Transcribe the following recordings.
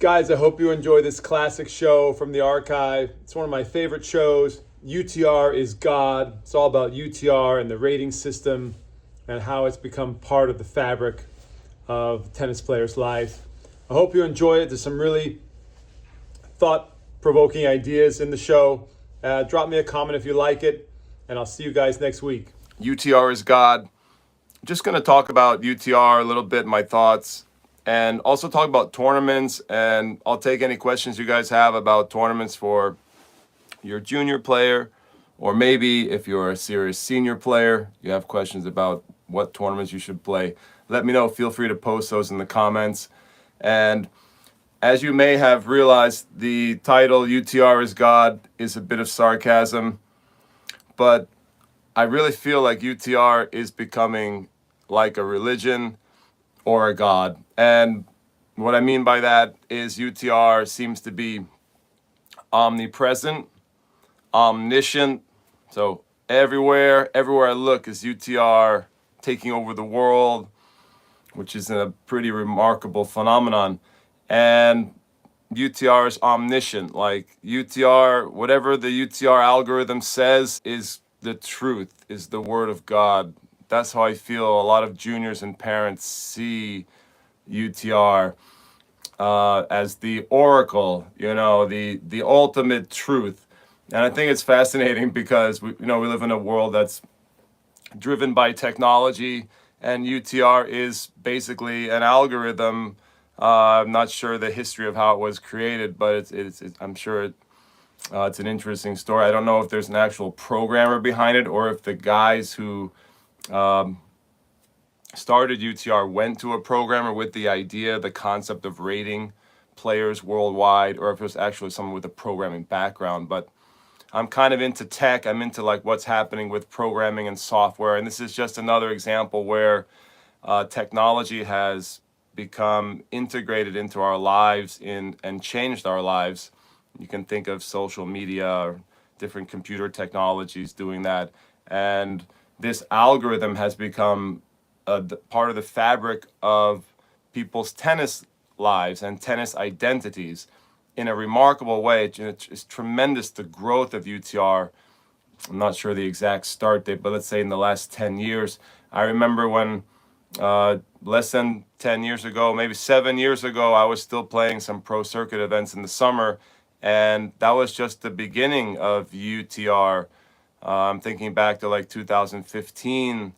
Guys, I hope you enjoy this classic show from the archive. It's one of my favorite shows. UTR Is God. It's all about UTR and the rating system and how it's become part of the fabric of tennis players' life. I hope you enjoy it. There's some really thought-provoking ideas in the show. Drop me a comment if you like it, and I'll see you guys next week. UTR Is God. I'm just going to talk about UTR a little bit, my thoughts, and also talk about tournaments, and I'll take any questions you guys have about tournaments for your junior player, or maybe if you're a serious senior player, you have questions about what tournaments you should play. Let me know. Feel free to post those in the comments. And as you may have realized, the title UTR Is God is a bit of sarcasm, but I really feel like UTR is becoming like a religion or a god. And what I mean by that is UTR seems to be omnipresent, omniscient. So everywhere I look is UTR taking over the world, which is a pretty remarkable phenomenon. And UTR is omniscient. Like UTR, whatever the UTR algorithm says is the truth, is the word of God. That's how I feel a lot of juniors and parents see UTR as the oracle, the ultimate truth. And I think it's fascinating because we live in a world that's driven by technology, and UTR is basically an algorithm. I'm not sure the history of how it was created, but I'm sure it's an interesting story. I don't know if there's an actual programmer behind it, or if the guys who started UTR went to a programmer with the idea, the concept of rating players worldwide, or if it was actually someone with a programming background. But I'm kind of into tech. I'm into like what's happening with programming and software. And this is just another example where technology has become integrated into our lives and changed our lives. You can think of social media or different computer technologies doing that. And this algorithm has become part of the fabric of people's tennis lives and tennis identities in a remarkable way. It's tremendous, the growth of UTR. I'm not sure the exact start date, but let's say in the last 10 years. I remember when less than 10 years ago, maybe 7 years ago, I was still playing some pro circuit events in the summer, and that was just the beginning of UTR. I'm thinking back to like 2015,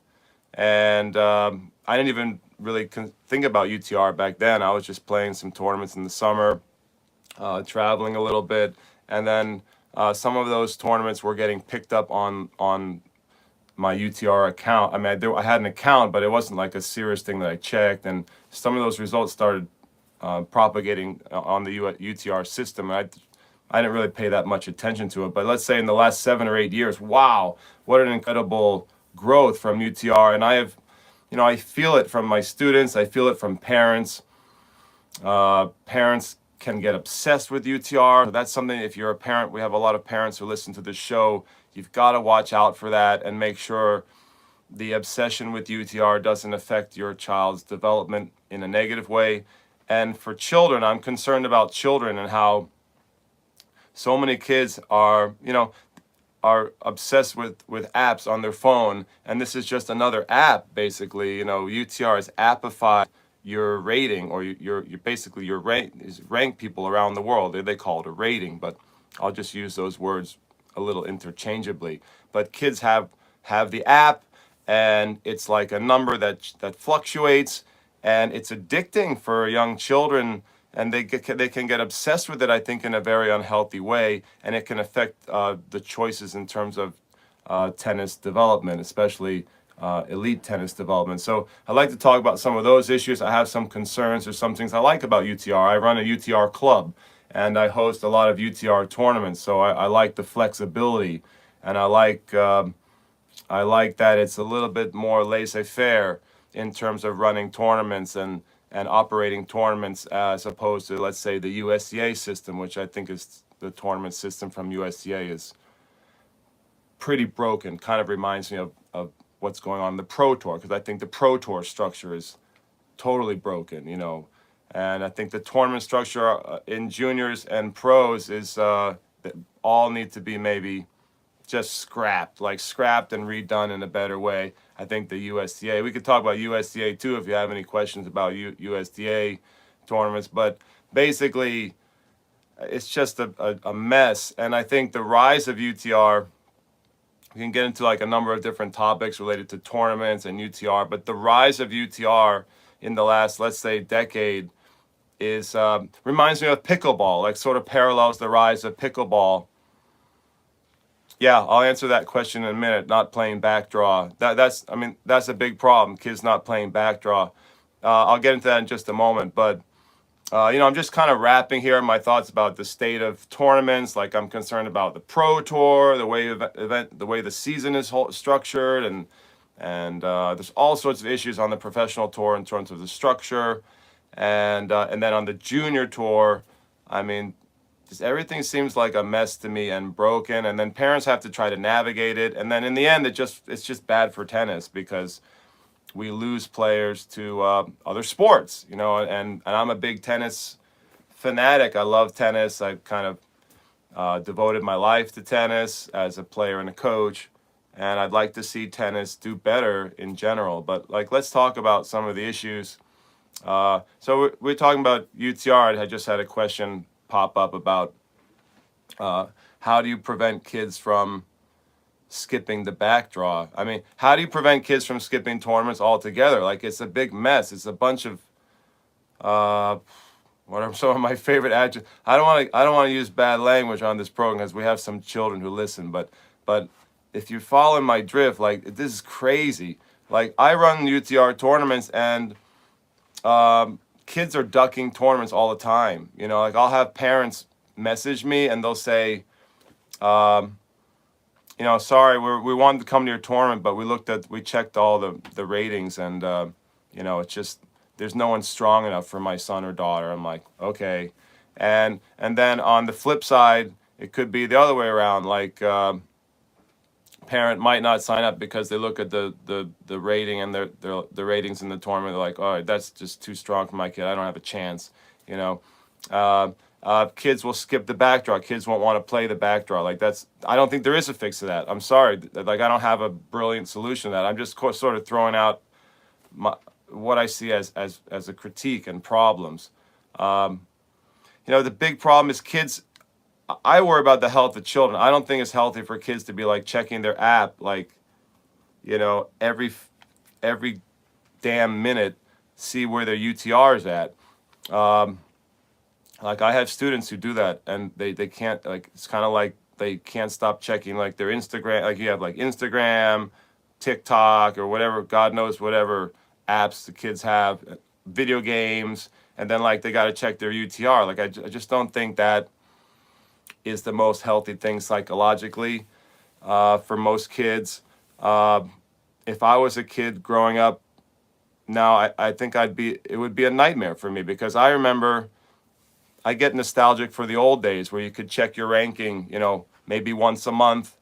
and I didn't even really think about UTR back then. I was just playing some tournaments in the summer, traveling a little bit, and then some of those tournaments were getting picked up on my UTR account. I mean, I had an account, but it wasn't like a serious thing that I checked, and some of those results started propagating on the UTR system, and I didn't really pay that much attention to it. But let's say in the last 7 or 8 years, wow, what an incredible growth from UTR. And I feel it from my students. I feel it from parents. Parents can get obsessed with UTR. That's something, if you're a parent, we have a lot of parents who listen to this show. You've got to watch out for that and make sure the obsession with UTR doesn't affect your child's development in a negative way. And for children, I'm concerned about children and how so many kids are obsessed with apps on their phone, and this is just another app. Basically, UTR is appified your rating, or your basically your rank people around the world. They call it a rating, but I'll just use those words a little interchangeably. But kids have the app, and it's like a number that fluctuates, and it's addicting for young children. And they can get obsessed with it, I think, in a very unhealthy way, and it can affect the choices in terms of tennis development, especially elite tennis development. So I'd like to talk about some of those issues. I have some concerns. There's some things I like about UTR. I run a UTR club, and I host a lot of UTR tournaments. So I like the flexibility, and I like that it's a little bit more laissez-faire in terms of running tournaments and operating tournaments, as opposed to, let's say, the USDA system, which I think is the tournament system from USDA is pretty broken. Kind of reminds me of what's going on in the Pro Tour, because I think the Pro Tour structure is totally broken, And I think the tournament structure in juniors and pros is all need to be maybe just scrapped and redone in a better way. I think the USDA, we could talk about USDA too if you have any questions about USDA tournaments, but basically it's just a mess. And I think the rise of UTR, we can get into like a number of different topics related to tournaments and UTR, but the rise of UTR in the last, let's say, decade is reminds me of pickleball, like sort of parallels the rise of pickleball. Yeah, I'll answer that question in a minute. Not playing backdraw. That's a big problem. Kids not playing backdraw. I'll get into that in just a moment. But I'm just kind of wrapping here my thoughts about the state of tournaments. Like I'm concerned about the pro tour, the way the way the season is structured, and there's all sorts of issues on the professional tour in terms of the structure, and then on the junior tour, I mean, just everything seems like a mess to me and broken, and then parents have to try to navigate it, and then in the end it's just bad for tennis because we lose players to other sports, and I'm a big tennis fanatic. I love tennis. I've kind of devoted my life to tennis as a player and a coach, and I'd like to see tennis do better in general. But let's talk about some of the issues. So we're talking about UTR. I just had a question pop up about how do you prevent kids from skipping the backdraw? I mean, how do you prevent kids from skipping tournaments altogether? Like, it's a big mess. It's a bunch of what are some of my favorite adjectives? I don't want to use bad language on this program because we have some children who listen. But if you're following my drift, like, this is crazy. Like, I run UTR tournaments, and kids are ducking tournaments all the time. Like, I'll have parents message me and they'll say, sorry, we wanted to come to your tournament, but we checked all the ratings, and it's just there's no one strong enough for my son or daughter. I'm like, okay, and then on the flip side, it could be the other way around. Like, parent might not sign up because they look at the rating and the ratings in the tournament. They're like, oh, that's just too strong for my kid. I don't have a chance. Kids will skip the backdraw. Kids won't want to play the backdraw. I don't think there is a fix to that. I'm sorry. I don't have a brilliant solution to that. I'm just sort of throwing out what I see as a critique and problems. The big problem is kids. I worry about the health of children. I don't think it's healthy for kids to be checking their app every damn minute, see where their UTR is at. I have students who do that, and they can't, it's kind of like they can't stop checking their Instagram. Like, you have Instagram, TikTok, or whatever, God knows whatever apps the kids have, video games, and then they got to check their UTR. I just don't think that is the most healthy thing psychologically for most kids. If I was a kid growing up now, I think it would be a nightmare for me, because I remember, I get nostalgic for the old days where you could check your ranking, maybe once a month,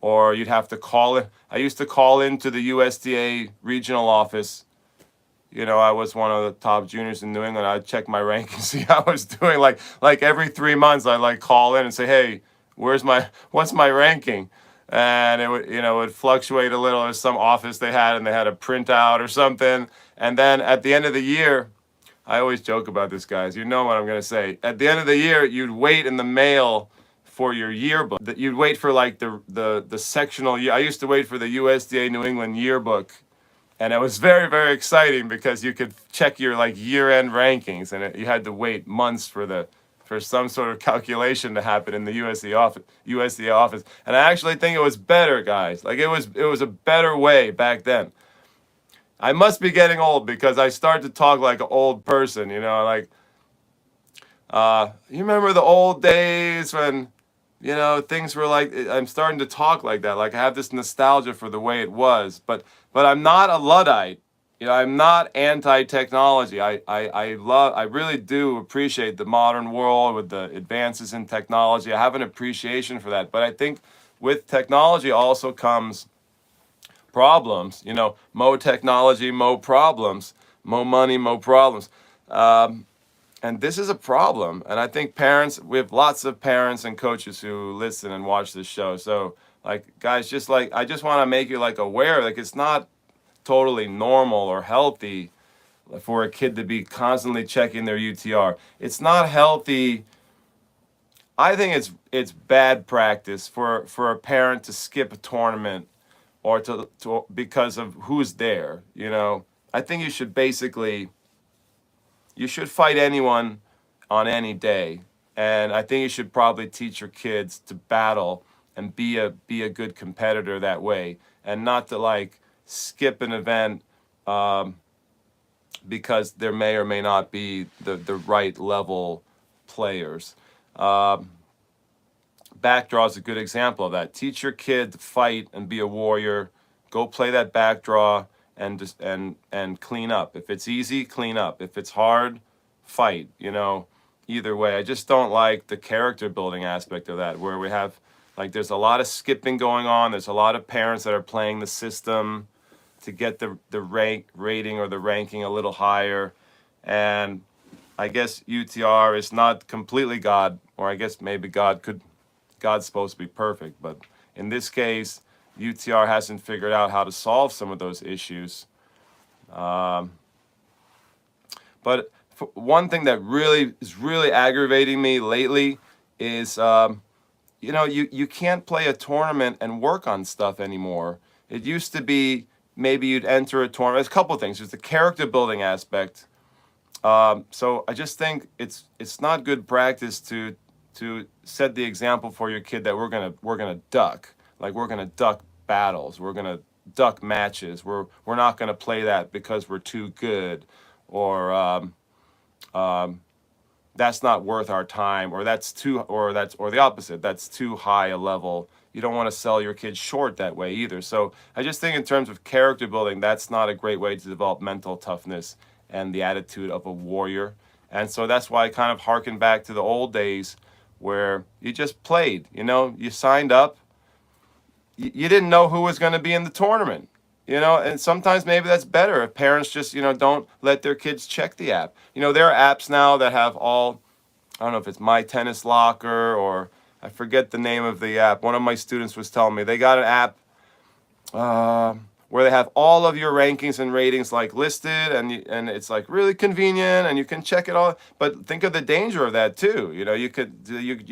or you'd have to call it. I used to call into the USDA regional office. I was one of the top juniors in New England. I'd check my ranking, see how I was doing. Like every 3 months, I'd call in and say, hey, what's my ranking? And it would fluctuate a little. There's some office they had, and they had a printout or something. And then at the end of the year, I always joke about this, guys. You know what I'm going to say. At the end of the year, you'd wait in the mail for your yearbook. You'd wait for the sectional year. I used to wait for the USDA New England yearbook, and it was very, very exciting because you could check your year-end rankings, and you had to wait months for some sort of calculation to happen in the USDA office. And I actually think it was better, guys. It was a better way back then. I must be getting old because I start to talk like an old person, you remember the old days when, things were I'm starting to talk like that. I have this nostalgia for the way it was, but I'm not a Luddite. I'm not anti-technology. I really do appreciate the modern world with the advances in technology. I have an appreciation for that, but I think with technology also comes problems. Mo technology, mo problems. Mo money, mo problems. and this is a problem. And I think parents, we have lots of parents and coaches who listen and watch this show. So like, guys, just like, I just want to make you like aware, like it's not totally normal or healthy for a kid to be constantly checking their UTR. It's not healthy. I think it's bad practice for a parent to skip a tournament or to because of who's there, you know. I think you should basically, you should fight anyone on any day. And I think you should probably teach your kids to battle and be a good competitor that way, and not to like skip an event because there may or may not be the right level players. Backdraw is a good example of that. Teach your kid to fight and be a warrior. Go play that backdraw and just and clean up. If it's easy, clean up. If it's hard, fight. You know, either way. I just don't like the character building aspect of that, where we have like there's a lot of skipping going on. There's a lot of parents that are playing the system to get the rating or the ranking a little higher, and I guess UTR is not completely God, or I guess maybe God's supposed to be perfect, but in this case, UTR hasn't figured out how to solve some of those issues. But one thing that really is really aggravating me lately is, you know, you can't play a tournament and work on stuff anymore. It used to be maybe you'd enter a tournament. There's a couple of things. There's the character building aspect. So I just think it's not good practice to set the example for your kid that we're gonna duck, like we're gonna duck battles, we're gonna duck matches, we're not gonna play that because we're too good, or that's not worth our time, or that's too, or the opposite, that's too high a level. You don't want to sell your kids short that way either. So I just think in terms of character building, that's not a great way to develop mental toughness and the attitude of a warrior. And so that's why I kind of harken back to the old days where you just played, you know, you signed up, you didn't know who was going to be in the tournament, you know, and sometimes maybe that's better if parents just, you know, don't let their kids check the app. You know, there are apps now that have all, I don't know if it's My Tennis Locker, or I forget the name of the app. One of my students was telling me they got an app where they have all of your rankings and ratings like listed, and it's like really convenient, and you can check it all. But think of the danger of that too. You know, you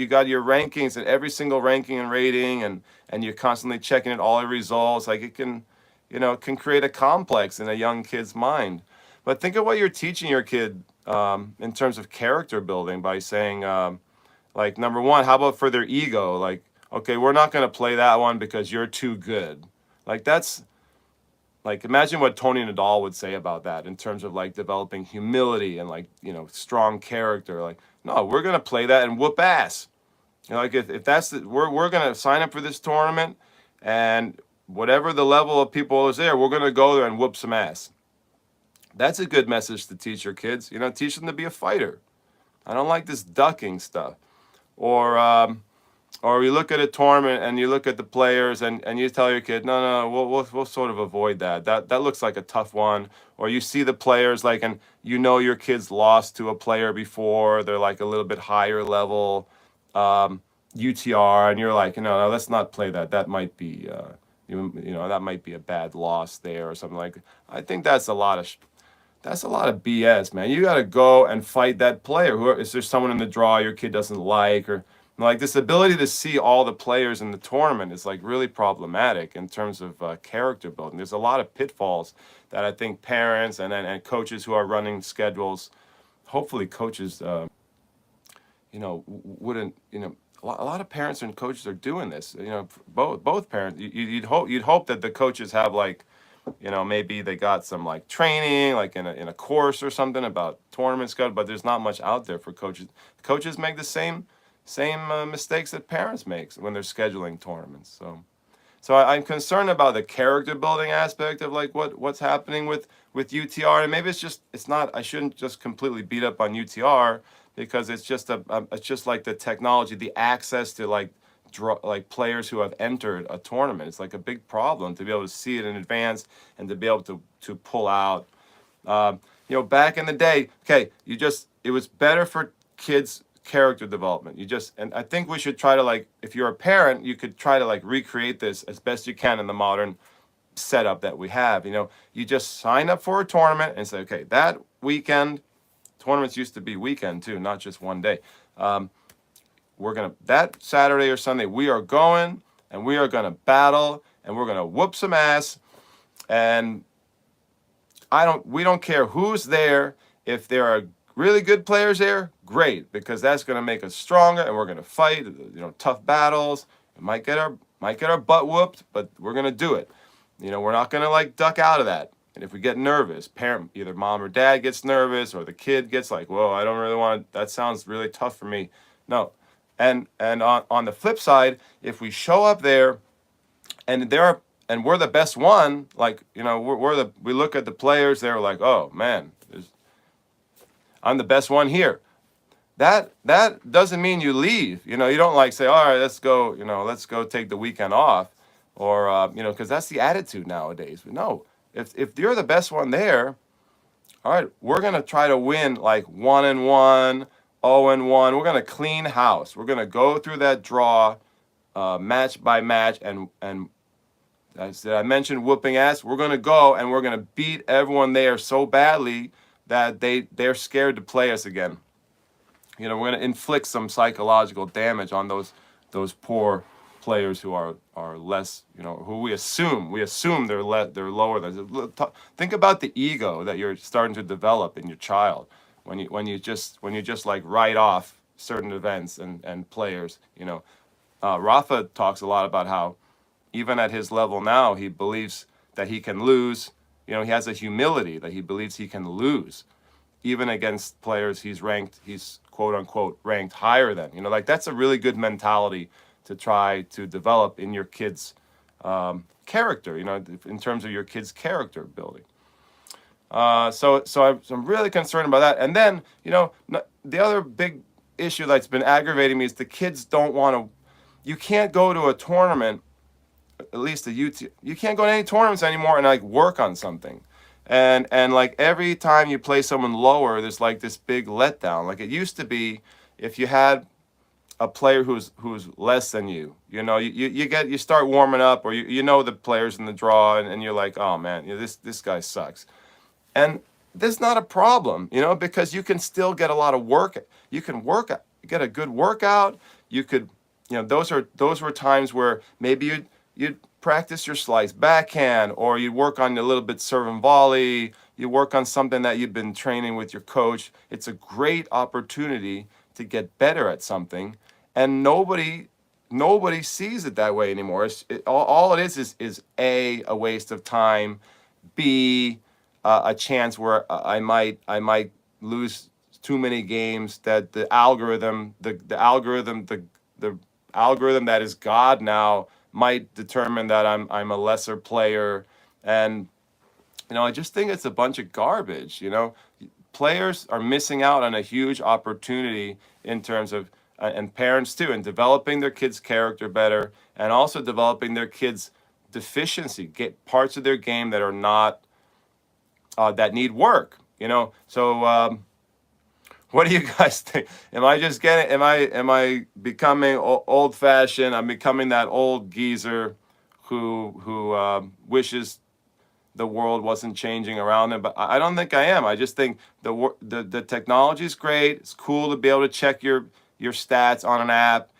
got your rankings and every single ranking and rating, and you're constantly checking it, all the results. Like it can, you know, it can create a complex in a young kid's mind. But think of what you're teaching your kid in terms of character building by saying, like, number one, how about for their ego? Like, okay, we're not going to play that one because you're too good. Like, that's, like, imagine what Tony Nadal would say about that in terms of, like, developing humility and, like, you know, strong character. Like, no, we're going to play that and whoop ass. You know, like, if that's, we're going to sign up for this tournament, and whatever the level of people is there, we're going to go there and whoop some ass. That's a good message to teach your kids. You know, teach them to be a fighter. I don't like this ducking stuff. Or you look at a tournament and you look at the players and you tell your kid, no, we'll sort of avoid that. That looks like a tough one. Or you see the players like, and you know your kid's lost to a player before. They're like a little bit higher level UTR, and you're like, no, let's not play that. That might be, you know, that might be a bad loss there or something like that. I think that's a lot of BS, man. You got to go and fight that player. Is there someone in the draw your kid doesn't like, or like this ability to see all the players in the tournament is like really problematic in terms of character building. There's a lot of pitfalls that I think parents and coaches who are running schedules, hopefully coaches, you know, wouldn't, you know, a lot of parents and coaches are doing this. You know, both parents. You'd hope that the coaches have like, you know, maybe they got some like training, like in a course or something about tournament schedule, but there's not much out there for coaches. Coaches make the same mistakes that parents make when they're scheduling tournaments. So I'm concerned about the character building aspect of like what's happening with UTR, and maybe it's not. I shouldn't just completely beat up on UTR because it's just it's just like the technology, the access to like players who have entered a tournament. It's like a big problem to be able to see it in advance and to be able to pull out. You know, back in the day, okay, you just it was better for kids' character development. And I think we should try to, like, if you're a parent, you could try to like recreate this as best you can in the modern setup that we have. You just sign up for a tournament and say, okay, that weekend, tournaments used to be weekend too, not just one day. That Saturday or Sunday, we are going and we are gonna battle and we're gonna whoop some ass. And we don't care who's there. If there are really good players there, great, because that's gonna make us stronger and we're gonna fight, tough battles. We might get our butt whooped, but we're gonna do it. We're not gonna like duck out of that. And if we get nervous, either mom or dad gets nervous, or the kid gets like, whoa, I don't really want to, that sounds really tough for me. No. And on the flip side, if we show up there and we're the best one, like, we look at the players, they're like, oh man, I'm the best one here. That doesn't mean you leave. You don't like say, all right, let's go take the weekend off, or because that's the attitude nowadays. But no, if you're the best one there, all right, we're gonna try to win like 1-1, 0-1. We're gonna clean house. We're gonna go through that draw, match by match, and I mentioned whooping ass. We're gonna go and we're gonna beat everyone there so badly that they're scared to play us again. We're going to inflict some psychological damage on those poor players who are less, who we assume they're lower than. Think about the ego that you're starting to develop in your child when you just like write off certain events and players. Rafa talks a lot about how even at his level now, he believes that he can lose. He has a humility that he believes he can lose, even against players he's quote unquote ranked higher than. Like that's a really good mentality to try to develop in your kids' character. In terms of your kids' character building. So I'm really concerned about that. And then the other big issue that's been aggravating me is the kids don't want to. You can't go to a tournament, at least you can't go to any tournaments anymore and like work on something. And like every time you play someone lower, there's like this big letdown. Like it used to be, if you had a player who's less than you, you start warming up, or the players in the draw, and you're like, oh man, this guy sucks. And this is not a problem, because you can still get a lot of work. You can get a good workout. You could, those were times where maybe you'd practice your slice backhand, or you work on a little bit serve and volley. You work on something that you've been training with your coach. It's a great opportunity to get better at something, and nobody sees it that way anymore. All it is A, a waste of time, B, a chance where I might lose too many games, that the algorithm that is God now might determine that I'm a lesser player. And I just think it's a bunch of garbage. Players are missing out on a huge opportunity in terms of and parents too, in developing their kids' character better, and also developing their kids' deficiency, get parts of their game that are not that need work. So what do you guys think? Am I becoming old fashioned? I'm becoming that old geezer who wishes the world wasn't changing around him, but I don't think I am. I just think the technology is great. It's cool to be able to check your stats on an app.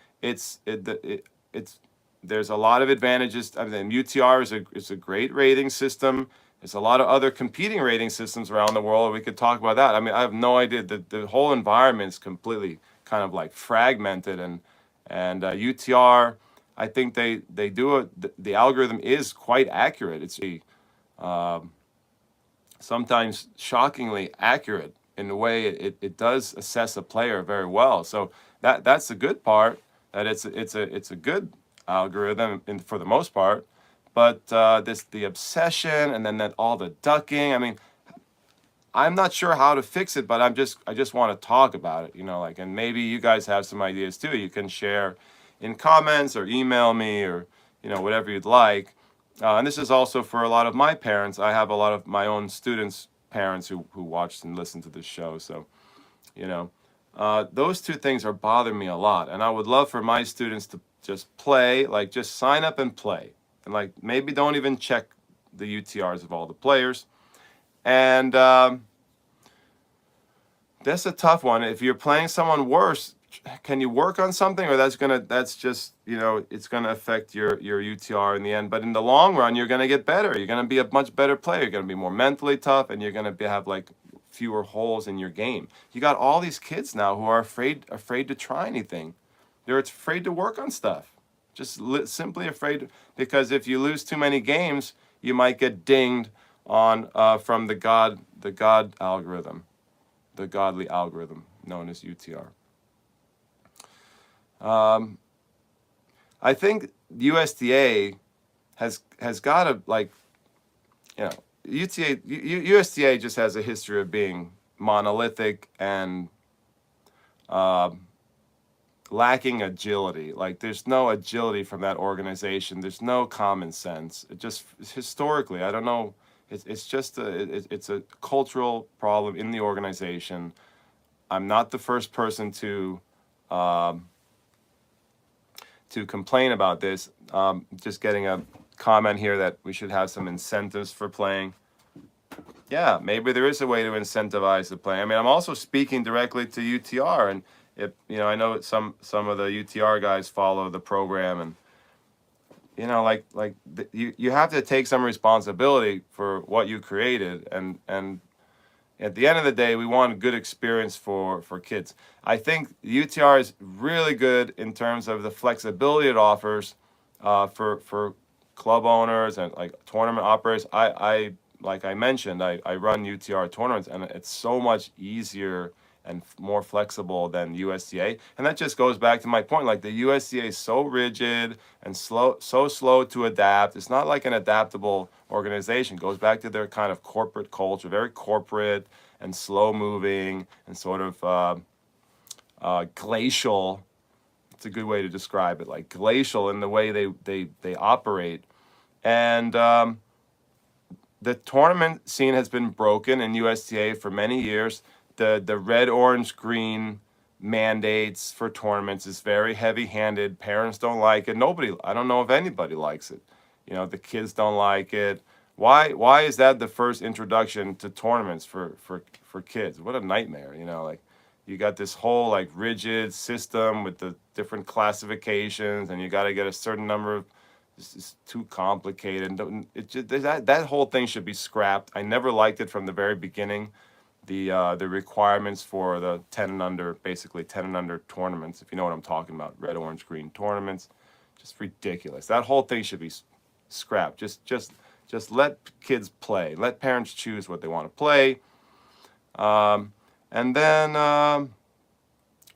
There's a lot of advantages. I mean, UTR is a great rating system. There's a lot of other competing rating systems around the world. We could talk about that. I mean, I have no idea. The whole environment is completely kind of like fragmented, and UTR, I think they do the algorithm is quite accurate. It's sometimes shockingly accurate in the way it does assess a player very well. So that's the good part. That it's a good algorithm for the most part. But the obsession, and then all the ducking. I mean, I'm not sure how to fix it, but I just want to talk about it. And maybe you guys have some ideas too. You can share in comments or email me, or whatever you'd like. And this is also for a lot of my parents. I have a lot of my own students' parents who watch and listen to this show. So you know. Those two things are bothering me a lot, and I would love for my students to just play, like just sign up and play, and like maybe don't even check the UTRs of all the players. And that's a tough one. If you're playing someone worse, can you work on something, or that's just, you know, it's gonna affect your UTR in the end. But in the long run, you're gonna get better. You're gonna be a much better player. You're gonna be more mentally tough, and you're gonna have like fewer holes in your game. You got all these kids now who are afraid to try anything. They're afraid to work on stuff. Just simply afraid, because if you lose too many games, you might get dinged on from the God algorithm, the godly algorithm known as UTR. I think USDA has got to, like, you know, USDA just has a history of being monolithic and lacking agility. Like, there's no agility from that organization. There's no common sense. It just historically, I don't know. It's just it's a cultural problem in the organization. I'm not the first person to complain about this. Just getting a comment here that we should have some incentives for playing. Yeah, maybe there is a way to incentivize the play. I mean, I'm also speaking directly to UTR, and you know, I know some of the UTR guys follow the program, and you know, you have to take some responsibility for what you created, and at the end of the day, we want a good experience for kids. I think UTR is really good in terms of the flexibility it offers for club owners and like tournament operators. Like I mentioned, I run UTR tournaments, and it's so much easier and more flexible than USDA. And that just goes back to my point. Like, the USDA is so rigid and so slow to adapt. It's not like an adaptable organization. It goes back to their kind of corporate culture, very corporate and slow moving and sort of glacial. It's a good way to describe it, like glacial in the way they operate. And the tournament scene has been broken in USTA for many years. The red, orange, green mandates for tournaments is very heavy-handed. Parents don't like it. I don't know if anybody likes it. You know, the kids don't like it. Why is that the first introduction to tournaments for kids? What a nightmare, you know, like you got this whole like rigid system with the different classifications, and you got to get a certain number of. This is too complicated. That whole thing should be scrapped. I never liked it from the very beginning. The requirements for the 10 and under, basically 10 and under tournaments, if you know what I'm talking about, red, orange, green tournaments, just ridiculous. That whole thing should be scrapped. Just let kids play. Let parents choose what they want to play. And then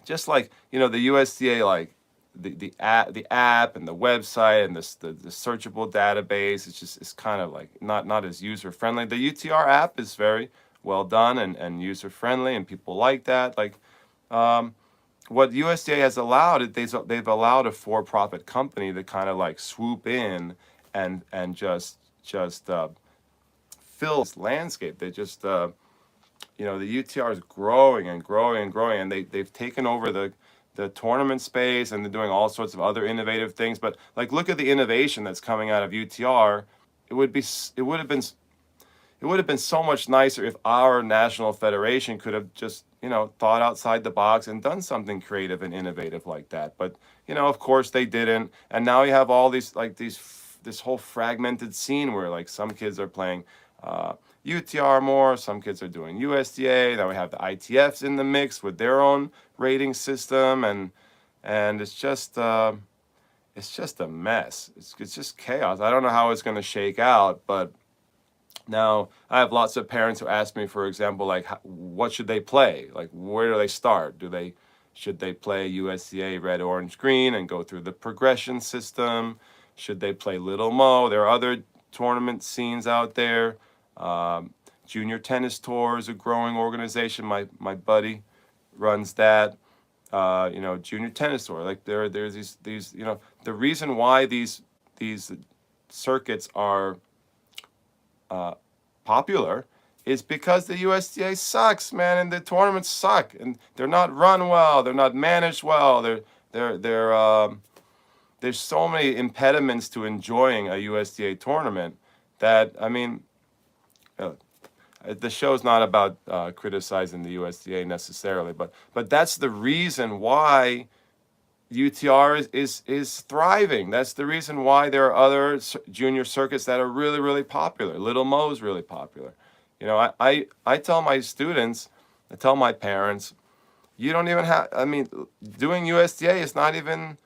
just like, you know, the USDA, like the app and the website and the searchable database, it's kind of like not as user friendly. The UTR app is very well done and user friendly, and people like that. Like what USDA has allowed, they've allowed a for-profit company to kind of like swoop in and just fill this landscape. They just you know, the UTR is growing and growing and growing, and they've taken over the tournament space, and they're doing all sorts of other innovative things. But like, look at the innovation that's coming out of UTR. It would have been so much nicer if our national federation could have just, you know, thought outside the box and done something creative and innovative like that. But, you know, of course they didn't. And now you have all this whole fragmented scene where like some kids are playing UTR more, some kids are doing USDA. Now we have the ITFs in the mix with their own rating system, and it's just a mess. It's just chaos. I don't know how it's going to shake out, but now I have lots of parents who ask me, for example, like, what should they play? Like, where do they start? Should they play USDA red, orange, green and go through the progression system? Should they play Little Mo? There are other tournament scenes out there. Junior Tennis Tour is a growing organization. My buddy runs that. You know, Junior Tennis Tour. Like there's these. You know, the reason why these circuits are popular is because the USDA sucks, man, and the tournaments suck, and they're not run well, they're not managed well, there's so many impediments to enjoying a USDA tournament that, I mean, uh, the show's not about criticizing the USDA necessarily, but that's the reason why UTR is thriving. That's the reason why there are other junior circuits that are really, really popular. Little Mo's really popular. You know, I tell my students, I tell my parents, you don't even have, I mean, doing USDA is not even,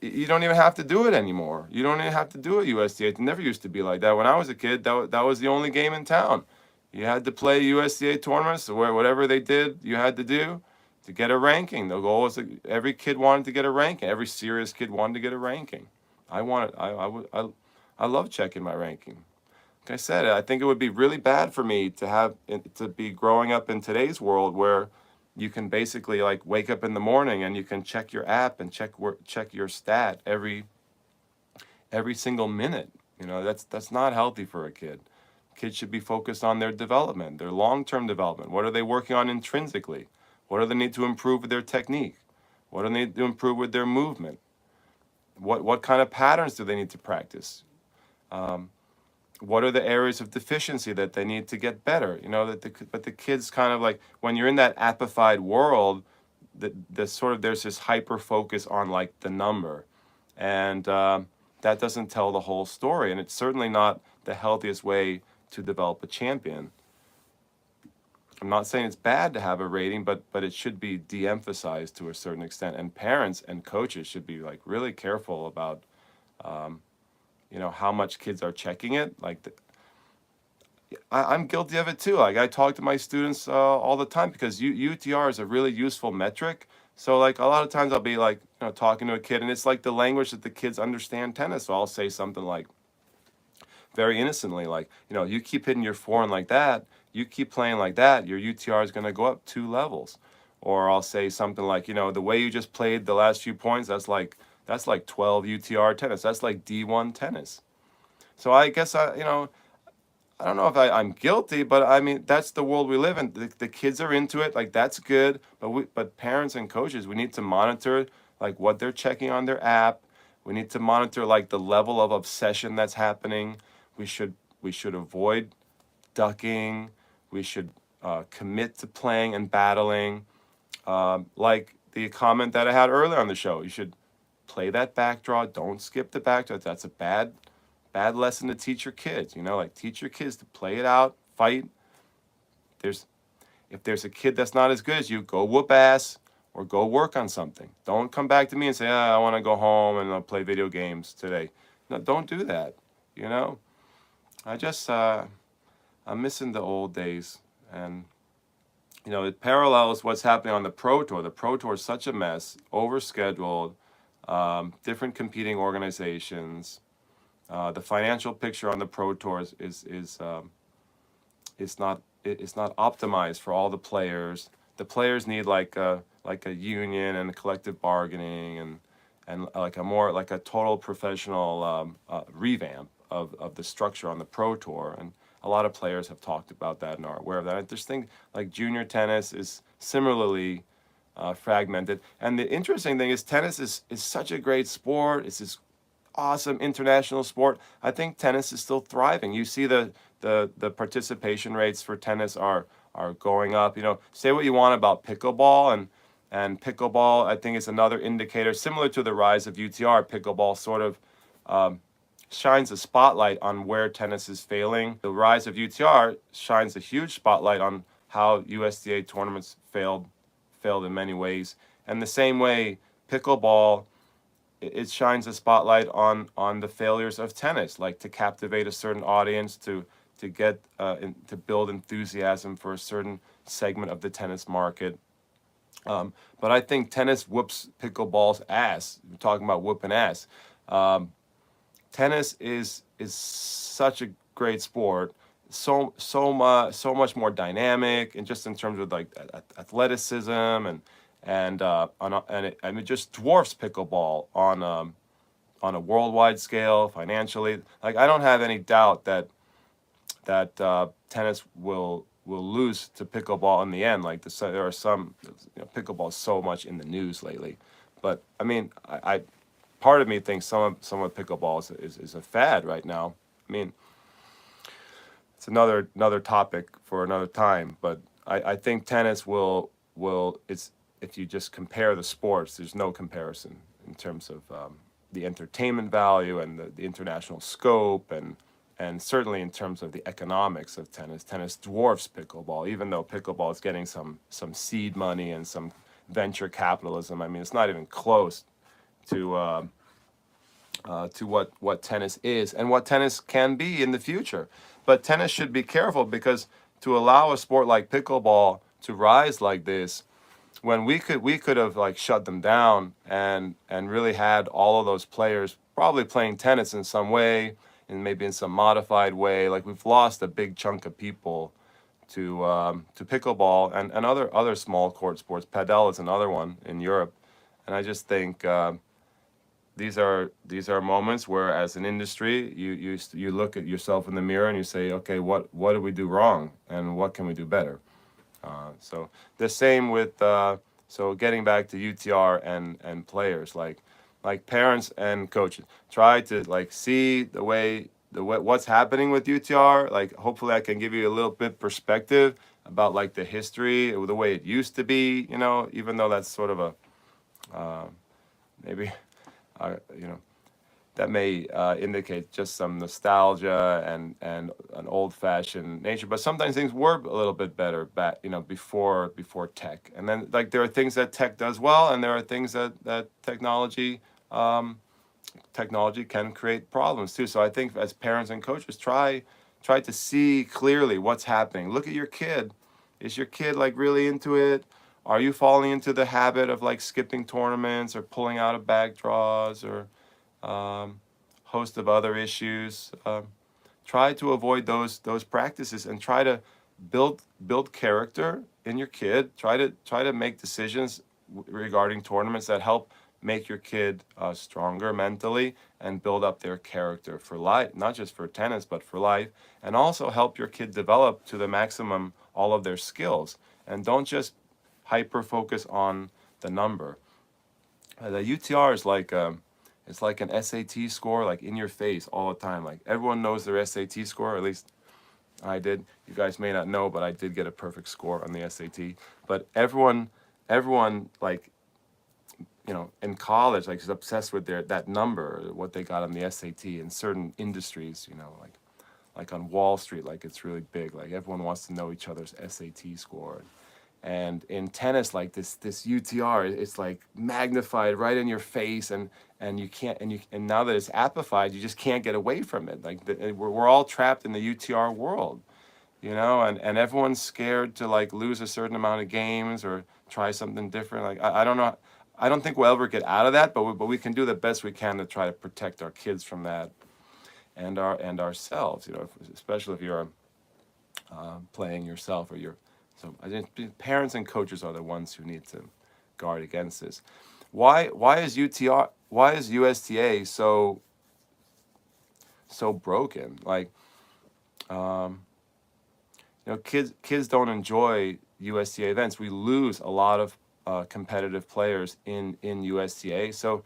you don't even have to do it anymore. You don't even have to do a USDA. It never used to be like that. When I was a kid, that was the only game in town. You had to play USDA tournaments, where whatever they did, you had to do to get a ranking. The goal was every kid wanted to get a ranking. Every serious kid wanted to get a ranking. I love checking my ranking. Like I said, I think it would be really bad for me to be growing up in today's world where you can basically like wake up in the morning and you can check your app and check your stat every single minute. You know, that's not healthy for a kid. Kids should be focused on their development, their long-term development. What are they working on intrinsically? What do they need to improve with their technique? What do they need to improve with their movement? What kind of patterns do they need to practice? What are the areas of deficiency that they need to get better? You know, but the kids kind of like, when you're in that appified world, there's this hyper focus on like the number, and that doesn't tell the whole story, and it's certainly not the healthiest way to develop a champion. I'm not saying it's bad to have a rating, but it should be de-emphasized to a certain extent, and parents and coaches should be like really careful about you know, how much kids are checking it. Like I'm guilty of it too. Like I talk to my students all the time because UTR is a really useful metric. So like a lot of times I'll be like, you know, talking to a kid, and it's like the language that the kids understand tennis. So I'll say something like, very innocently, like, you know, you keep hitting your forehand like that, you keep playing like that, your UTR is going to go up 2 levels. Or I'll say something like, you know, the way you just played the last few points, that's like 12 UTR tennis. That's like D1 tennis. So I guess you know, I don't know if I'm guilty, but I mean, that's the world we live in. The kids are into it, like that's good. But parents and coaches, we need to monitor like what they're checking on their app. We need to monitor like the level of obsession that's happening. We should avoid ducking. We should commit to playing and battling. Like the comment that I had earlier on the show, you should play that backdraw. Don't skip the backdraw. That's a bad lesson to teach your kids. You know, like teach your kids to play it out, fight. If there's a kid that's not as good as you, go whoop ass or go work on something. Don't come back to me and say, I want to go home and I'll play video games today. No, don't do that. You know, I'm missing the old days, and you know, it parallels what's happening on the Pro Tour. The Pro Tour is such a mess, overscheduled, different competing organizations. The financial picture on the Pro Tour is not optimized for all the players. The players need like a union and a collective bargaining and like a total professional revamp of the structure on the Pro Tour. And a lot of players have talked about that and are aware of that. I just think like junior tennis is similarly fragmented. And the interesting thing is tennis is such a great sport. It's this awesome international sport. I think tennis is still thriving. You see the participation rates for tennis are going up. You know, say what you want about pickleball, and pickleball I think is another indicator similar to the rise of UTR. Pickleball sort of shines a spotlight on where tennis is failing. The rise of UTR shines a huge spotlight on how USDA tournaments failed in many ways. And the same way pickleball, it shines a spotlight on the failures of tennis, like to captivate a certain audience, to get to build enthusiasm for a certain segment of the tennis market. But I think tennis whoops pickleball's ass. We're talking about whooping ass. Tennis is such a great sport, so much more dynamic, and just in terms of like athleticism and it just dwarfs pickleball on a worldwide scale financially. Like I don't have any doubt that tennis will will lose to pickleball in the end. Like there are some, pickleball is so much in the news lately, but I mean, I part of me thinks some of pickleball is a fad right now. I mean, it's another topic for another time, but I think tennis will it's if you just compare the sports, there's no comparison in terms of the entertainment value and the international scope and certainly in terms of the economics of tennis. Tennis dwarfs pickleball, even though pickleball is getting some seed money and some venture capitalism. I mean, it's not even close to what tennis is and what tennis can be in the future. But tennis should be careful because to allow a sport like pickleball to rise like this, when we could have like shut them down and really had all of those players probably playing tennis in some way and maybe in some modified way. Like we've lost a big chunk of people to pickleball and other small court sports. Padel is another one in Europe, and I just think. These are moments where, as an industry, you look at yourself in the mirror and you say, okay, what did we do wrong, and what can we do better? So the same with so getting back to UTR and players, like parents and coaches, try to like see what's happening with UTR. Like hopefully I can give you a little bit perspective about like the history, the way it used to be. Even though that's sort of a maybe. That may indicate just some nostalgia and an old-fashioned nature. But sometimes things were a little bit better back, before tech. And then like there are things that tech does well, and there are things that technology can create problems too. So I think as parents and coaches, try to see clearly what's happening. Look at your kid. Is your kid like really into it? Are you falling into the habit of like skipping tournaments or pulling out of backdraws or host of other issues? Try to avoid those practices and try to build character in your kid. Try to make decisions regarding tournaments that help make your kid stronger mentally and build up their character for life, not just for tennis but for life, and also help your kid develop to the maximum all of their skills. And don't just hyper focus on the number. The UTR is like it's like an SAT score, like in your face all the time. Like everyone knows their SAT score, at least I did. You guys may not know, but I did get a perfect score on the SAT. But everyone like in college like is obsessed with that number, what they got on the SAT in certain industries. Like on Wall Street, like it's really big. Like everyone wants to know each other's SAT score. And in tennis, like this UTR, it's like magnified right in your face, and you can't and now that it's amplified, you just can't get away from it. Like we're all trapped in the UTR world, and everyone's scared to like lose a certain amount of games or try something different. Like I don't know, I don't think we'll ever get out of that, but we can do the best we can to try to protect our kids from that, and ourselves. Especially if you're playing yourself or you're. So I think parents and coaches are the ones who need to guard against this. Why is USTA so broken? Like, kids don't enjoy USTA events. We lose a lot of competitive players in USTA. So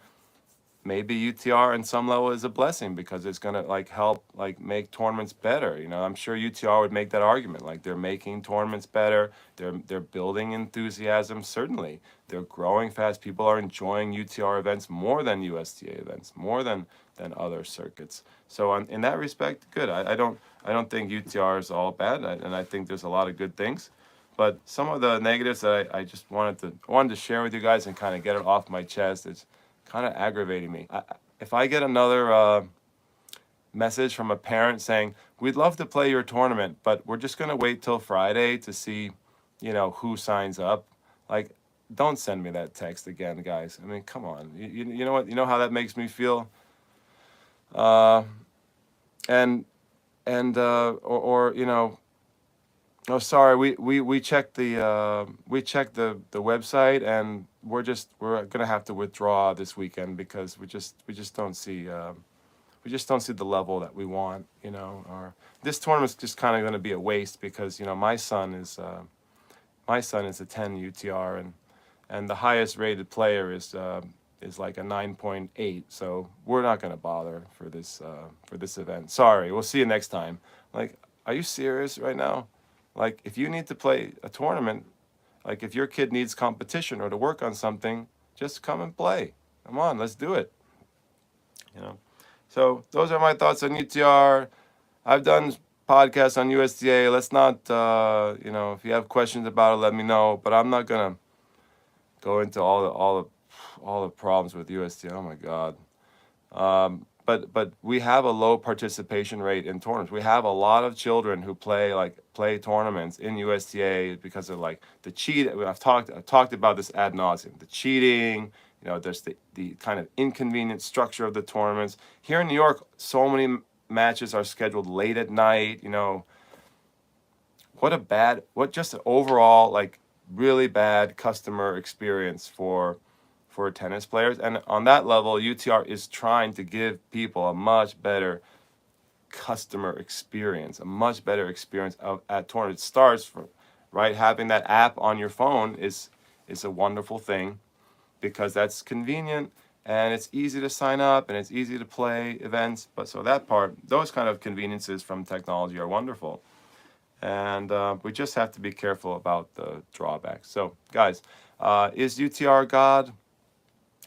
maybe UTR in some level is a blessing because it's gonna like help like make tournaments better. I'm sure UTR would make that argument. Like they're making tournaments better. They're building enthusiasm. Certainly, they're growing fast. People are enjoying UTR events more than USTA events, more than other circuits. So in that respect, good. I don't think UTR is all bad, and I think there's a lot of good things. But some of the negatives that I just wanted to share with you guys and kind of get it off my chest. It's kind of aggravating me. If I get another message from a parent saying, we'd love to play your tournament, but we're just going to wait till Friday to see, who signs up. Like, don't send me that text again, guys. I mean, come on. You know what? You know how that makes me feel? Oh, sorry. We checked the website, and we're gonna have to withdraw this weekend because we just don't see we just don't see the level that we want, you know. Or this tournament's just kind of going to be a waste because, you know, my son is a 10 UTR, and the highest rated player is like a 9.8. So we're not going to bother for this event. Sorry, we'll see you next time. Like, are you serious right now? Like, if you need to play a tournament, like if your kid needs competition or to work on something, just come and play. Come on, let's do it. You know. So those are my thoughts on UTR. I've done podcasts on USDA. Let's not, you know, if you have questions about it, let me know. But I'm not gonna go into all the problems with USDA. Oh my God. But we have a low participation rate in tournaments. We have a lot of children who play tournaments in USTA because of like the cheat. I've talked about this ad nauseum. The cheating, you know, there's the kind of inconvenient structure of the tournaments. Here in New York, so many matches are scheduled late at night. You know, what just an overall like really bad customer experience for tennis players. And on that level, UTR is trying to give people a much better customer experience, a much better experience at tournaments. It starts from, right, having that app on your phone is a wonderful thing because that's convenient and it's easy to sign up and it's easy to play events. But so that part, those kind of conveniences from technology are wonderful. And we just have to be careful about the drawbacks. So guys, is UTR God?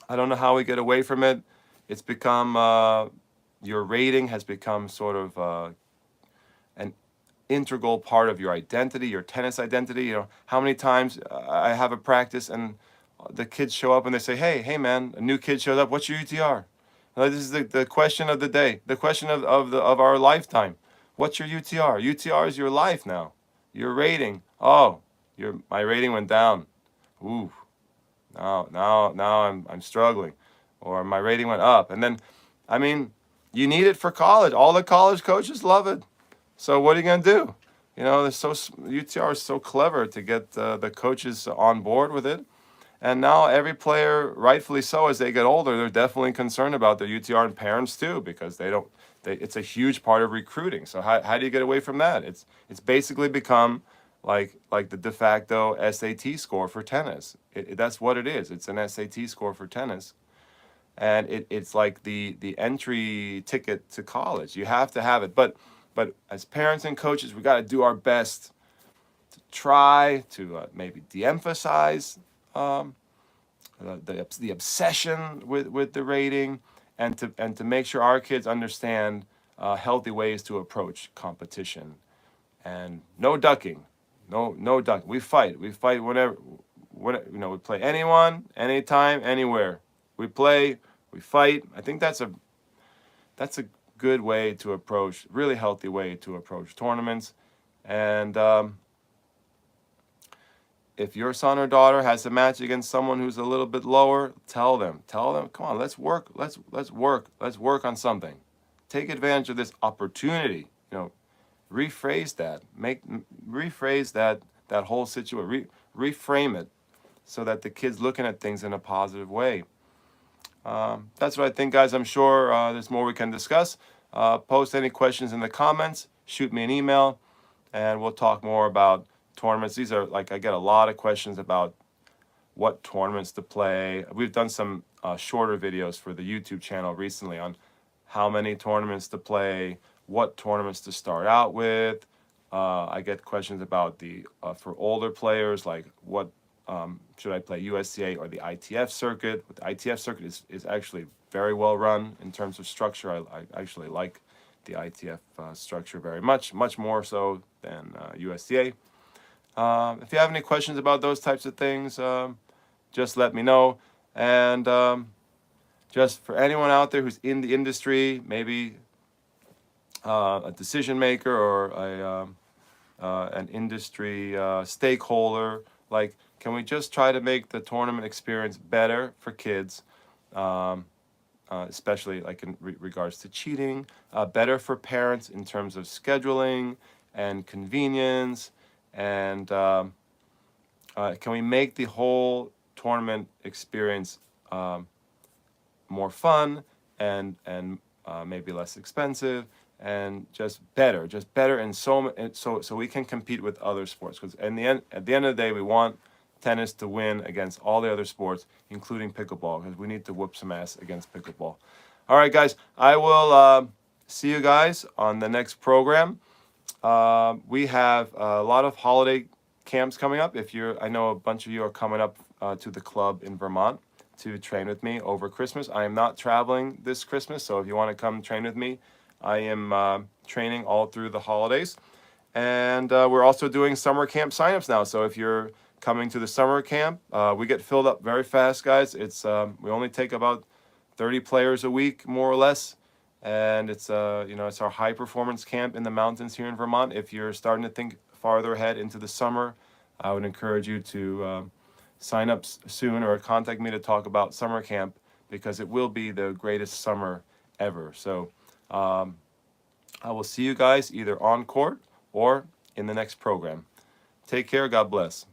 I don't know how we get away from it. It's become, your rating has become sort of an integral part of your identity, your tennis identity. You know, how many times I have a practice and the kids show up and they say, hey man, a new kid shows up, what's your UTR? This is the question of the day, the question of our lifetime. What's your UTR? UTR is your life now. Your rating. Oh, my rating went down. Ooh. Now I'm struggling, or my rating went up. And then, I mean, you need it for college. All the college coaches love it. So what are you gonna do? You know, UTR is so clever to get the coaches on board with it. And now every player, rightfully so, as they get older, they're definitely concerned about their UTR, and parents too, because it's a huge part of recruiting. So how do you get away from that? It's basically become like the de facto SAT score for tennis. That's what it is. It's an SAT score for tennis, and it's like the entry ticket to college. You have to have it. But as parents and coaches, we got to do our best to try to maybe de-emphasize the obsession with the rating, and to make sure our kids understand healthy ways to approach competition, and no ducking. No duck. We fight whenever you know, we play anyone, anytime, anywhere. We play, we fight. I think that's a good way to approach, really healthy way to approach tournaments. And if your son or daughter has a match against someone who's a little bit lower, tell them, come on, let's work on something. Take advantage of this opportunity. You know, rephrase that whole situation, reframe it so that the kid's looking at things in a positive way. That's what I think, guys. I'm sure there's more we can discuss. Post any questions in the comments, shoot me an email, and we'll talk more about tournaments. These are, like, I get a lot of questions about what tournaments to play. We've done some shorter videos for the YouTube channel recently on how many tournaments to play, what tournaments to start out with. I get questions about for older players, like what should I play, USDA or the ITF circuit? The ITF circuit is actually very well run in terms of structure. I actually like the ITF structure very much more so than USDA. If you have any questions about those types of things, just let me know. And just for anyone out there who's in the industry, maybe a decision maker or an industry stakeholder, like, can we just try to make the tournament experience better for kids, especially like in regards to cheating, better for parents in terms of scheduling and convenience, and can we make the whole tournament experience more fun and maybe less expensive, and just better, and so we can compete with other sports. Because at the end of the day, we want tennis to win against all the other sports, including pickleball, because we need to whoop some ass against pickleball. All right, guys, I will see you guys on the next program. We have a lot of holiday camps coming up. I know a bunch of you are coming up to the club in Vermont to train with me over Christmas. I am not traveling this Christmas, so if you want to come train with me, I am training all through the holidays. And we're also doing summer camp signups now. So if you're coming to the summer camp, we get filled up very fast, guys. We only take about 30 players a week, more or less. And it's our high performance camp in the mountains here in Vermont. If you're starting to think farther ahead into the summer, I would encourage you to sign up soon or contact me to talk about summer camp, because it will be the greatest summer ever. So I will see you guys either on court or in the next program. Take care. God bless.